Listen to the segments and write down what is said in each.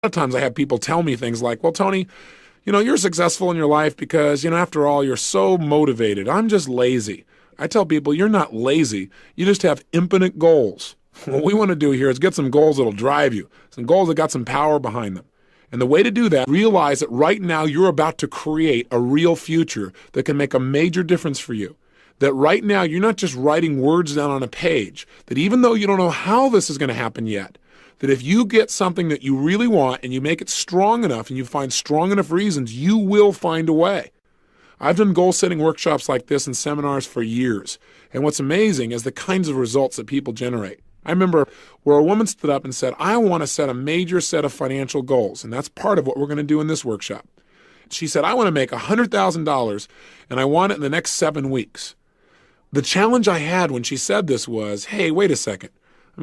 of times I have people tell me things like, well, Tony, you're successful in your life because, after all, you're so motivated. I'm just lazy. I tell people, you're not lazy. You just have infinite goals. What we want to do here is get some goals that'll drive you, some goals that got some power behind them. And the way to do that, realize that right now you're about to create a real future that can make a major difference for you. That right now you're not just writing words down on a page, that even though you don't know how this is going to happen yet, that if you get something that you really want and you make it strong enough and you find strong enough reasons, you will find a way. I've done goal-setting workshops like this and seminars for years. And what's amazing is the kinds of results that people generate. I remember where a woman stood up and said, I want to set a major set of financial goals, and that's part of what we're going to do in this workshop. She said, I want to make $100,000, and I want it in the next 7 weeks. The challenge I had when she said this was, hey, wait a second.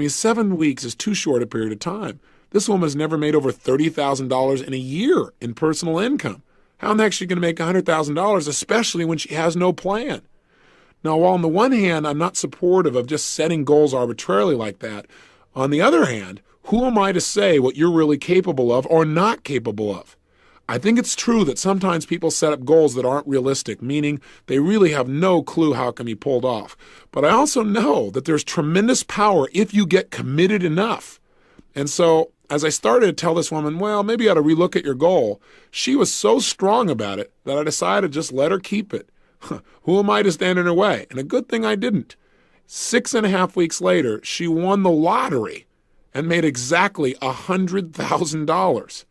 7 weeks is too short a period of time. This woman has never made over $30,000 in a year in personal income. How in the heck is she going to make $100,000, especially when she has no plan? Now, while on the one hand, I'm not supportive of just setting goals arbitrarily like that, on the other hand, who am I to say what you're really capable of or not capable of? I think it's true that sometimes people set up goals that aren't realistic, meaning they really have no clue how it can be pulled off. But I also know that there's tremendous power if you get committed enough. And so as I started to tell this woman, well, maybe you ought to relook at your goal, she was so strong about it that I decided to just let her keep it. Who am I to stand in her way? And a good thing I didn't. 6.5 weeks later, she won the lottery and made exactly $100,000.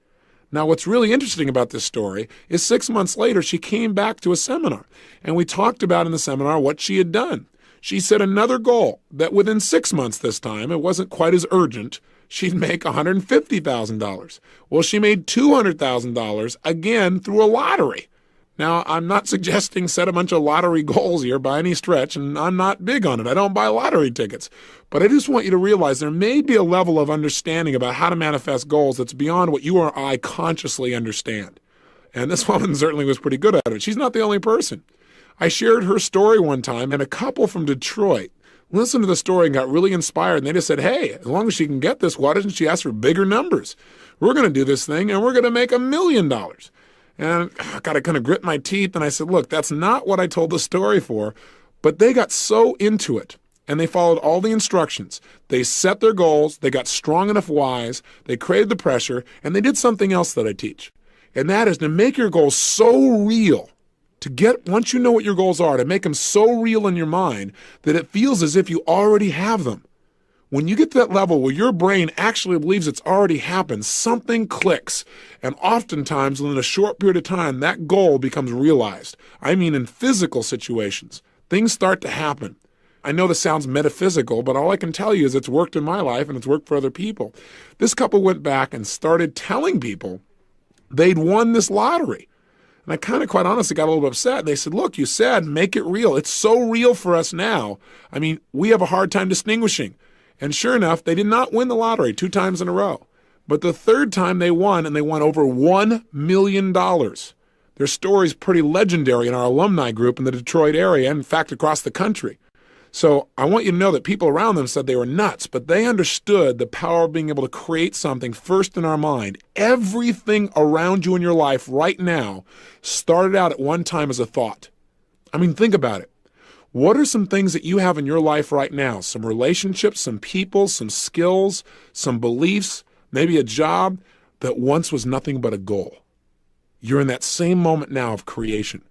Now, what's really interesting about this story is 6 months later, she came back to a seminar, and we talked about in the seminar what she had done. She set another goal that within 6 months this time, it wasn't quite as urgent, she'd make $150,000. Well, she made $200,000 again through a lottery. Now, I'm not suggesting set a bunch of lottery goals here by any stretch, and I'm not big on it. I don't buy lottery tickets. But I just want you to realize there may be a level of understanding about how to manifest goals that's beyond what you or I consciously understand. And this woman certainly was pretty good at it. She's not the only person. I shared her story one time, and a couple from Detroit listened to the story and got really inspired, and they just said, hey, as long as she can get this, why doesn't she ask for bigger numbers? We're going to do this thing, and we're going to make $1 million. And I got to kind of grit my teeth, and I said, look, that's not what I told the story for. But they got so into it, and they followed all the instructions. They set their goals, they got strong enough whys, they created the pressure, and they did something else that I teach. And that is to make your goals so real, once you know what your goals are, to make them so real in your mind that it feels as if you already have them. When you get to that level where your brain actually believes it's already happened, something clicks. And oftentimes, within a short period of time, that goal becomes realized. I mean, in physical situations, things start to happen. I know this sounds metaphysical, but all I can tell you is it's worked in my life and it's worked for other people. This couple went back and started telling people they'd won this lottery. And I kind of quite honestly got a little bit upset. They said, look, you said make it real. It's so real for us now. I mean, we have a hard time distinguishing. And sure enough, they did not win the lottery 2 times in a row. But the third time they won, and they won over $1 million. Their story's pretty legendary in our alumni group in the Detroit area, and in fact, across the country. So I want you to know that people around them said they were nuts, but they understood the power of being able to create something first in our mind. Everything around you in your life right now started out at one time as a thought. I mean, think about it. What are some things that you have in your life right now? Some relationships, some people, some skills, some beliefs, maybe a job that once was nothing but a goal. You're in that same moment now of creation.